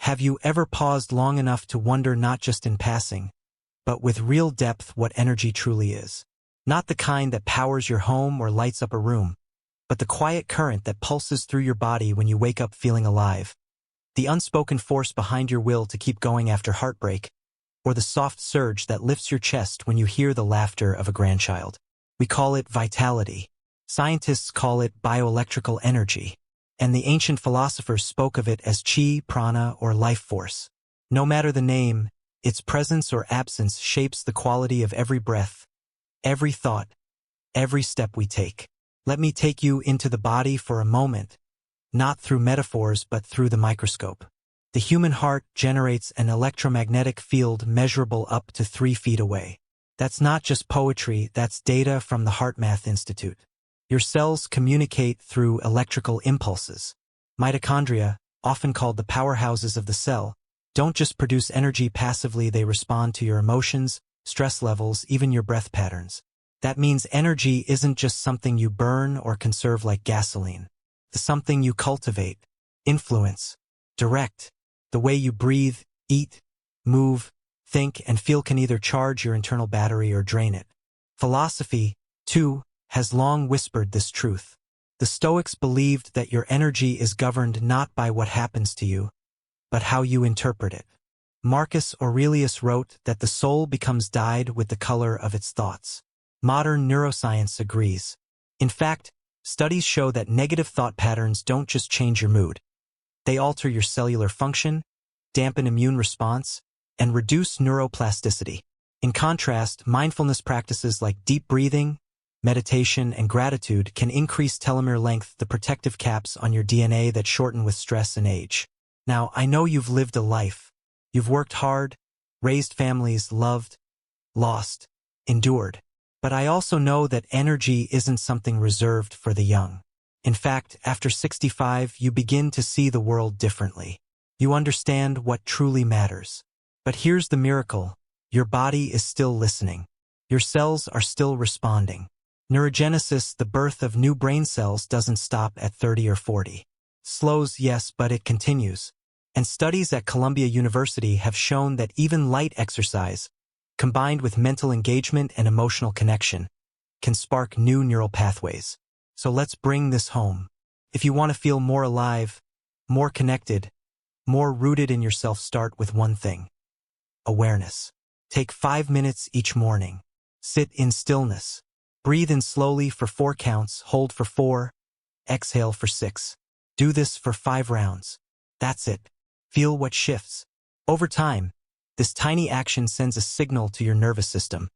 Have you ever paused long enough to wonder, not just in passing, but with real depth, what energy truly is? Not the kind that powers your home or lights up a room, but the quiet current that pulses through your body when you wake up feeling alive. The unspoken force behind your will to keep going after heartbreak, or the soft surge that lifts your chest when you hear the laughter of a grandchild. We call it vitality. Scientists call it bioelectrical energy, and the ancient philosophers spoke of it as chi, prana, or life force. No matter the name, its presence or absence shapes the quality of every breath, every thought, every step we take. Let me take you into the body for a moment, not through metaphors but through the microscope. The human heart generates an electromagnetic field measurable up to 3 feet away. That's not just poetry, that's data from the HeartMath Institute. Your cells communicate through electrical impulses. Mitochondria, often called the powerhouses of the cell, don't just produce energy passively, they respond to your emotions, stress levels, even your breath patterns. That means energy isn't just something you burn or conserve like gasoline. It's something you cultivate, influence, direct. The way you breathe, eat, move, think, and feel can either charge your internal battery or drain it. Philosophy, too, has long whispered this truth. The Stoics believed that your energy is governed not by what happens to you, but how you interpret it. Marcus Aurelius wrote that the soul becomes dyed with the color of its thoughts. Modern neuroscience agrees. In fact, studies show that negative thought patterns don't just change your mood. They alter your cellular function, dampen immune response, and reduce neuroplasticity. In contrast, mindfulness practices like deep breathing, meditation, and gratitude can increase telomere length, the protective caps on your DNA that shorten with stress and age. Now, I know you've lived a life. You've worked hard, raised families, loved, lost, endured. But I also know that energy isn't something reserved for the young. In fact, after 65, you begin to see the world differently. You understand what truly matters. But here's the miracle. Your body is still listening. Your cells are still responding. Neurogenesis, the birth of new brain cells, doesn't stop at 30 or 40. Slows, yes, but it continues. And studies at Columbia University have shown that even light exercise, combined with mental engagement and emotional connection, can spark new neural pathways. So let's bring this home. If you want to feel more alive, more connected, more rooted in yourself, start with one thing: awareness. Take 5 minutes each morning. Sit in stillness. Breathe in slowly for 4 counts, hold for 4, exhale for 6. Do this for 5 rounds. That's it. Feel what shifts. Over time, this tiny action sends a signal to your nervous system.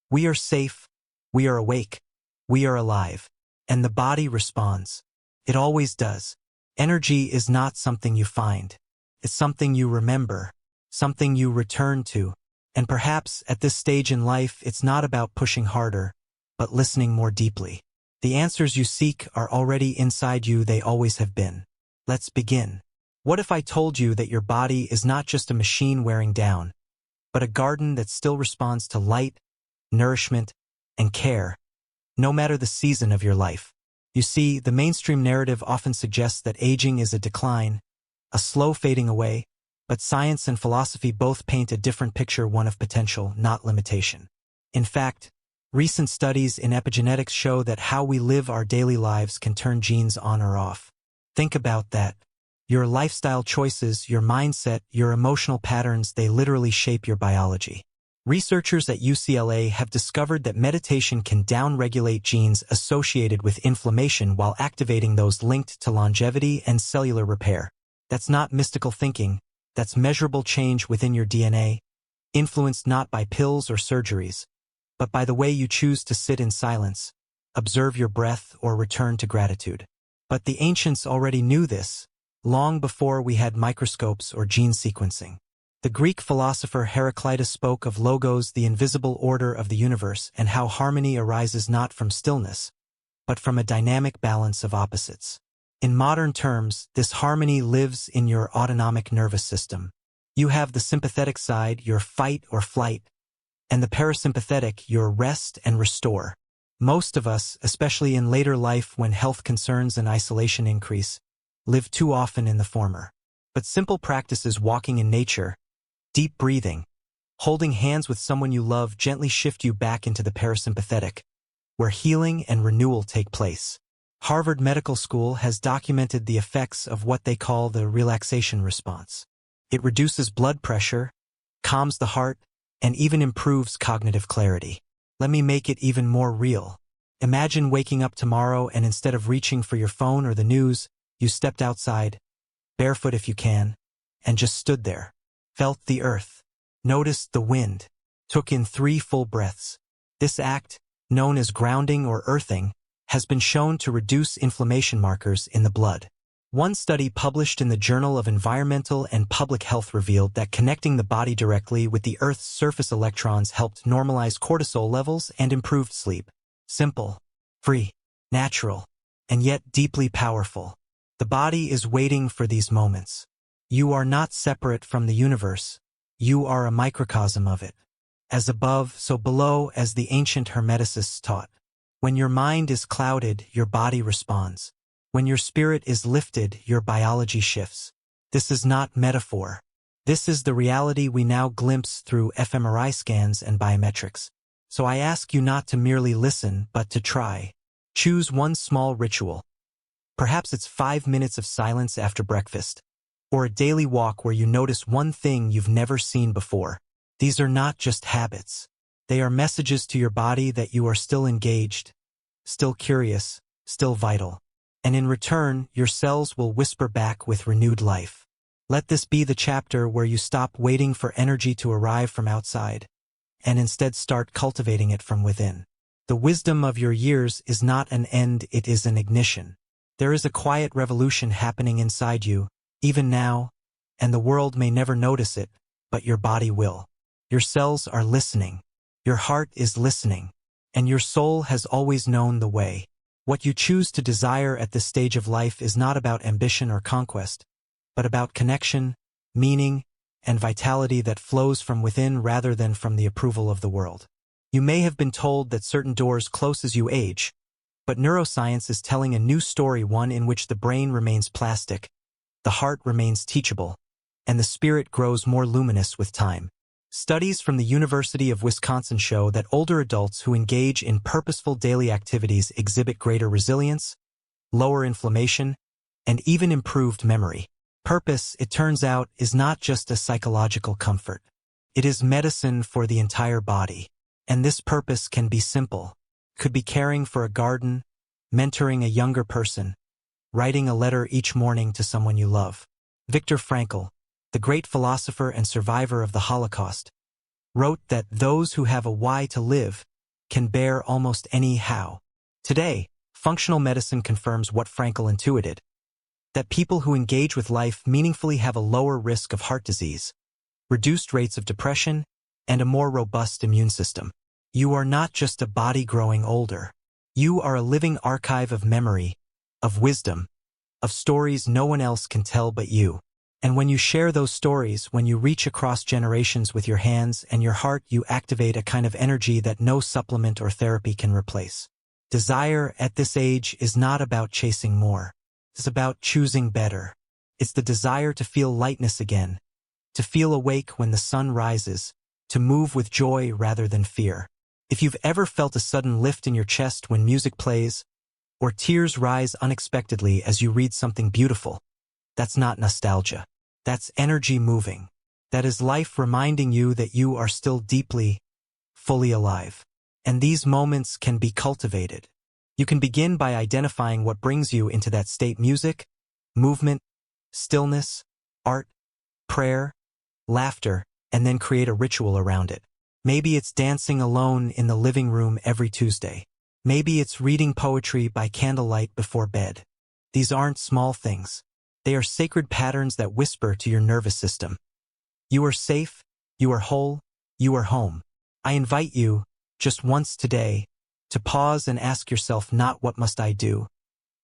We are safe, we are awake, we are alive. And the body responds. It always does. Energy is not something you find. It's something you remember, something you return to. And perhaps at this stage in life, it's not about pushing harder, but listening more deeply. The answers you seek are already inside you, they always have been. Let's begin. What if I told you that your body is not just a machine wearing down, but a garden that still responds to light, nourishment, and care, no matter the season of your life? You see, the mainstream narrative often suggests that aging is a decline, a slow fading away, but science and philosophy both paint a different picture, one of potential, not limitation. In fact, recent studies in epigenetics show that how we live our daily lives can turn genes on or off. Think about that. Your lifestyle choices, your mindset, your emotional patterns, they literally shape your biology. Researchers at UCLA have discovered that meditation can downregulate genes associated with inflammation while activating those linked to longevity and cellular repair. That's not mystical thinking, that's measurable change within your DNA, influenced not by pills or surgeries, but by the way you choose to sit in silence, observe your breath, or return to gratitude. But the ancients already knew this, long before we had microscopes or gene sequencing. The Greek philosopher Heraclitus spoke of logos, the invisible order of the universe, and how harmony arises not from stillness, but from a dynamic balance of opposites. In modern terms, this harmony lives in your autonomic nervous system. You have the sympathetic side, your fight or flight, and the parasympathetic, your rest and restore. Most of us, especially in later life when health concerns and isolation increase, live too often in the former. But simple practices, walking in nature, deep breathing, holding hands with someone you love, gently shift you back into the parasympathetic, where healing and renewal take place. Harvard Medical School has documented the effects of what they call the relaxation response. It reduces blood pressure, calms the heart, and even improves cognitive clarity. Let me make it even more real. Imagine waking up tomorrow and instead of reaching for your phone or the news, you stepped outside, barefoot if you can, and just stood there, felt the earth, noticed the wind, took in 3 full breaths. This act, known as grounding or earthing, has been shown to reduce inflammation markers in the blood. One study published in the Journal of Environmental and Public Health revealed that connecting the body directly with the Earth's surface electrons helped normalize cortisol levels and improved sleep. Simple, free, natural, and yet deeply powerful. The body is waiting for these moments. You are not separate from the universe. You are a microcosm of it. As above, so below, as the ancient Hermeticists taught. When your mind is clouded, your body responds. When your spirit is lifted, your biology shifts. This is not metaphor. This is the reality we now glimpse through fMRI scans and biometrics. So I ask you not to merely listen, but to try. Choose one small ritual. Perhaps it's 5 minutes of silence after breakfast, or a daily walk where you notice one thing you've never seen before. These are not just habits. They are messages to your body that you are still engaged, still curious, still vital. And in return, your cells will whisper back with renewed life. Let this be the chapter where you stop waiting for energy to arrive from outside, and instead start cultivating it from within. The wisdom of your years is not an end, it is an ignition. There is a quiet revolution happening inside you, even now, and the world may never notice it, but your body will. Your cells are listening, your heart is listening, and your soul has always known the way. What you choose to desire at this stage of life is not about ambition or conquest, but about connection, meaning, and vitality that flows from within rather than from the approval of the world. You may have been told that certain doors close as you age, but neuroscience is telling a new story, one in which the brain remains plastic, the heart remains teachable, and the spirit grows more luminous with time. Studies from the University of Wisconsin show that older adults who engage in purposeful daily activities exhibit greater resilience, lower inflammation, and even improved memory. Purpose, it turns out, is not just a psychological comfort. It is medicine for the entire body. And this purpose can be simple. Could be caring for a garden, mentoring a younger person, writing a letter each morning to someone you love. Viktor Frankl, the great philosopher and survivor of the Holocaust, wrote that those who have a why to live can bear almost any how. Today, functional medicine confirms what Frankl intuited, that people who engage with life meaningfully have a lower risk of heart disease, reduced rates of depression, and a more robust immune system. You are not just a body growing older. You are a living archive of memory, of wisdom, of stories no one else can tell but you. And when you share those stories, when you reach across generations with your hands and your heart, you activate a kind of energy that no supplement or therapy can replace. Desire at this age is not about chasing more. It's about choosing better. It's the desire to feel lightness again, to feel awake when the sun rises, to move with joy rather than fear. If you've ever felt a sudden lift in your chest when music plays, or tears rise unexpectedly as you read something beautiful, that's not nostalgia. That's energy moving. That is life reminding you that you are still deeply, fully alive. And these moments can be cultivated. You can begin by identifying what brings you into that state: music, movement, stillness, art, prayer, laughter, and then create a ritual around it. Maybe it's dancing alone in the living room every Tuesday. Maybe it's reading poetry by candlelight before bed. These aren't small things. They are sacred patterns that whisper to your nervous system. You are safe, you are whole, you are home. I invite you, just once today, to pause and ask yourself not what must I do,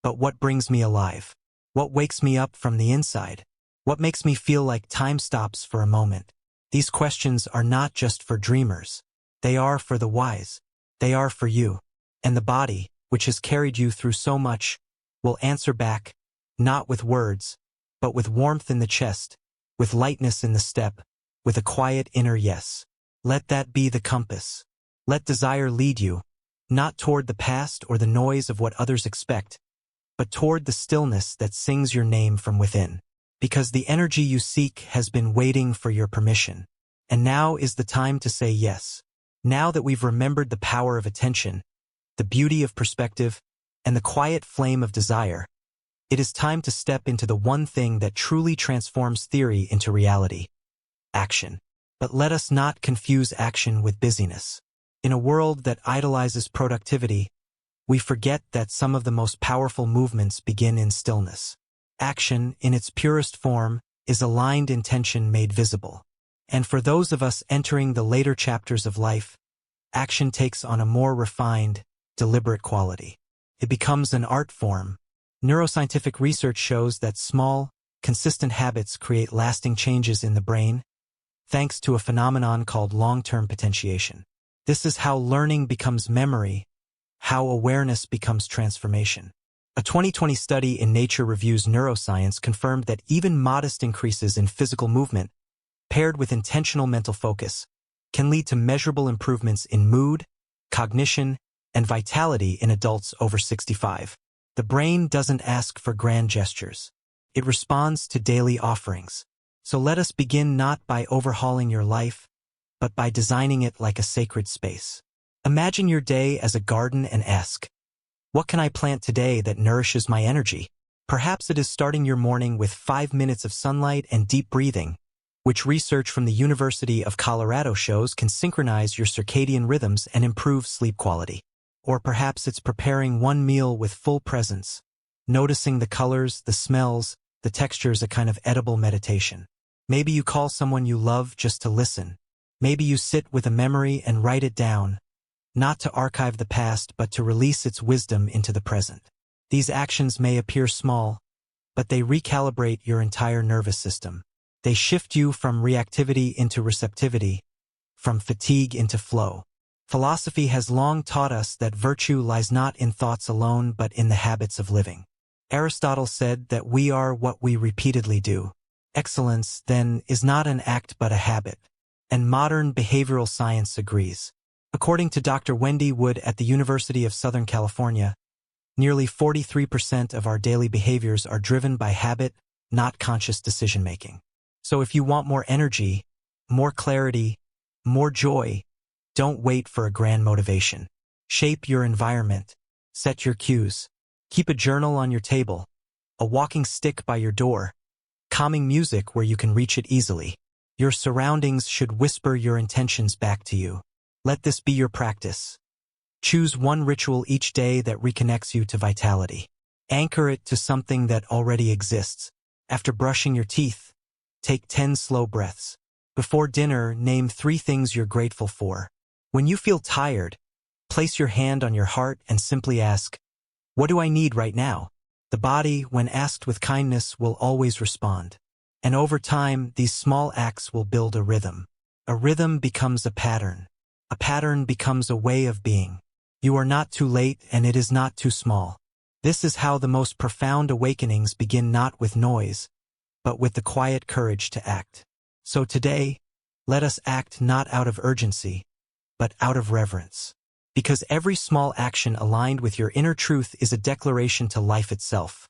but what brings me alive? What wakes me up from the inside? What makes me feel like time stops for a moment? These questions are not just for dreamers. They are for the wise. They are for you. And the body, which has carried you through so much, will answer back, not with words, but with warmth in the chest, with lightness in the step, with a quiet inner yes. Let that be the compass. Let desire lead you, not toward the past or the noise of what others expect, but toward the stillness that sings your name from within. Because the energy you seek has been waiting for your permission. And now is the time to say yes. Now that we've remembered the power of attention, the beauty of perspective, and the quiet flame of desire, it is time to step into the one thing that truly transforms theory into reality: action. But let us not confuse action with busyness. In a world that idolizes productivity, we forget that some of the most powerful movements begin in stillness. Action, in its purest form, is aligned intention made visible. And for those of us entering the later chapters of life, action takes on a more refined, deliberate quality. It becomes an art form. Neuroscientific research shows that small, consistent habits create lasting changes in the brain, thanks to a phenomenon called long-term potentiation. This is how learning becomes memory, how awareness becomes transformation. A 2020 study in Nature Reviews Neuroscience confirmed that even modest increases in physical movement, paired with intentional mental focus, can lead to measurable improvements in mood, cognition, and vitality in adults over 65. The brain doesn't ask for grand gestures. It responds to daily offerings. So let us begin not by overhauling your life, but by designing it like a sacred space. Imagine your day as a garden and ask, what can I plant today that nourishes my energy? Perhaps it is starting your morning with 5 minutes of sunlight and deep breathing, which research from the University of Colorado shows can synchronize your circadian rhythms and improve sleep quality. Or perhaps it's preparing one meal with full presence, noticing the colors, the smells, the textures, a kind of edible meditation. Maybe you call someone you love just to listen. Maybe you sit with a memory and write it down, not to archive the past but to release its wisdom into the present. These actions may appear small, but they recalibrate your entire nervous system. They shift you from reactivity into receptivity, from fatigue into flow. Philosophy has long taught us that virtue lies not in thoughts alone but in the habits of living. Aristotle said that we are what we repeatedly do. Excellence, then, is not an act but a habit. And modern behavioral science agrees. According to Dr. Wendy Wood at the University of Southern California, nearly 43% of our daily behaviors are driven by habit, not conscious decision-making. So if you want more energy, more clarity, more joy, don't wait for a grand motivation. Shape your environment. Set your cues. Keep a journal on your table, a walking stick by your door, calming music where you can reach it easily. Your surroundings should whisper your intentions back to you. Let this be your practice. Choose one ritual each day that reconnects you to vitality. Anchor it to something that already exists. After brushing your teeth, take 10 slow breaths. Before dinner, name 3 things you're grateful for. When you feel tired, place your hand on your heart and simply ask, what do I need right now? The body, when asked with kindness, will always respond. And over time, these small acts will build a rhythm. A rhythm becomes a pattern. A pattern becomes a way of being. You are not too late and it is not too small. This is how the most profound awakenings begin, not with noise, but with the quiet courage to act. So today, let us act not out of urgency, but out of reverence. Because every small action aligned with your inner truth is a declaration to life itself.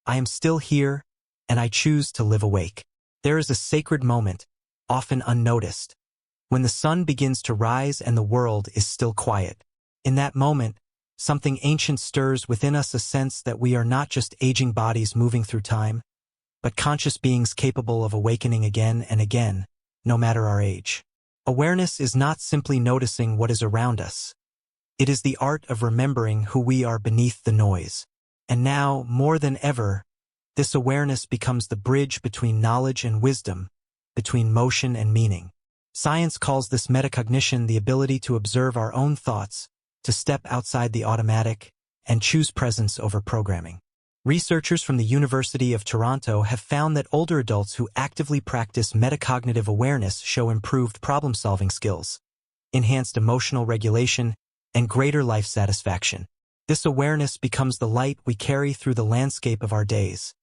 I am still here, and I choose to live awake. There is a sacred moment, often unnoticed, when the sun begins to rise and the world is still quiet. In that moment, something ancient stirs within us, a sense that we are not just aging bodies moving through time, but conscious beings capable of awakening again and again, no matter our age. Awareness is not simply noticing what is around us. It is the art of remembering who we are beneath the noise. And now, more than ever, this awareness becomes the bridge between knowledge and wisdom, between motion and meaning. Science calls this metacognition, the ability to observe our own thoughts, to step outside the automatic, and choose presence over programming. Researchers from the University of Toronto have found that older adults who actively practice metacognitive awareness show improved problem-solving skills, enhanced emotional regulation, and greater life satisfaction. This awareness becomes the light we carry through the landscape of our days.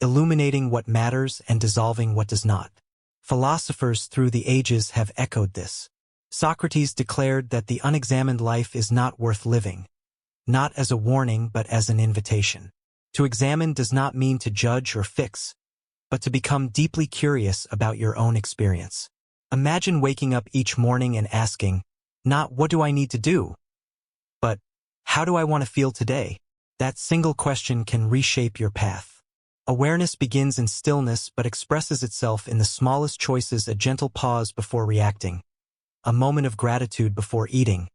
illuminating what matters and dissolving what does not. Philosophers through the ages have echoed this. Socrates declared that the unexamined life is not worth living, not as a warning but as an invitation. To examine does not mean to judge or fix, but to become deeply curious about your own experience. Imagine waking up each morning and asking, not what do I need to do, but how do I want to feel today? That single question can reshape your path. Awareness begins in stillness but expresses itself in the smallest choices: a gentle pause before reacting, a moment of gratitude before eating,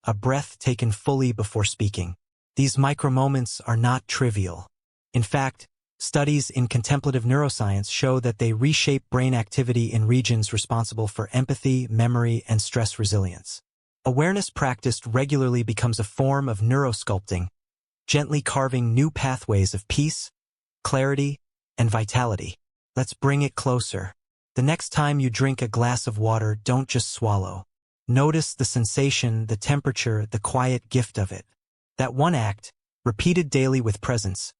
a breath taken fully before speaking. These micro-moments are not trivial. In fact, studies in contemplative neuroscience show that they reshape brain activity in regions responsible for empathy, memory, and stress resilience. Awareness practiced regularly becomes a form of neurosculpting, gently carving new pathways of peace, clarity, and vitality. Let's bring it closer. The next time you drink a glass of water, don't just swallow. Notice the sensation, the temperature, the quiet gift of it. That one act, repeated daily with presence,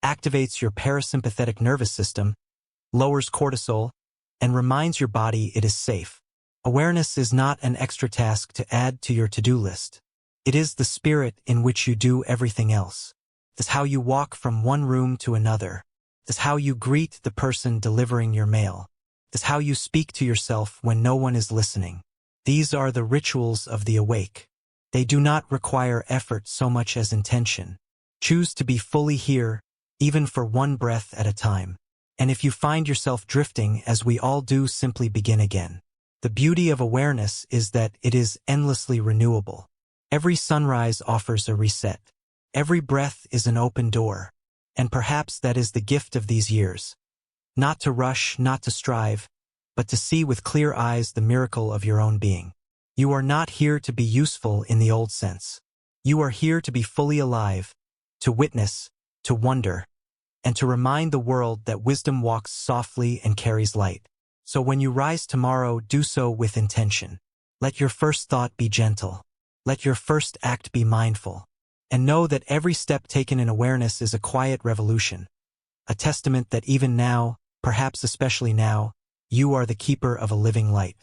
activates your parasympathetic nervous system, lowers cortisol, and reminds your body it is safe. Awareness is not an extra task to add to your to-do list. It is the spirit in which you do everything else. It's how you walk from one room to another. It's how you greet the person delivering your mail. It's how you speak to yourself when no one is listening. These are the rituals of the awake. They do not require effort so much as intention. Choose to be fully here, even for one breath at a time. And if you find yourself drifting, as we all do, simply begin again. The beauty of awareness is that it is endlessly renewable. Every sunrise offers a reset. Every breath is an open door. And perhaps that is the gift of these years. Not to rush, not to strive, but to see with clear eyes the miracle of your own being. You are not here to be useful in the old sense. You are here to be fully alive, to witness, to wonder, and to remind the world that wisdom walks softly and carries light. So when you rise tomorrow, do so with intention. Let your first thought be gentle. Let your first act be mindful. And know that every step taken in awareness is a quiet revolution, a testament that even now, perhaps especially now, you are the keeper of a living light.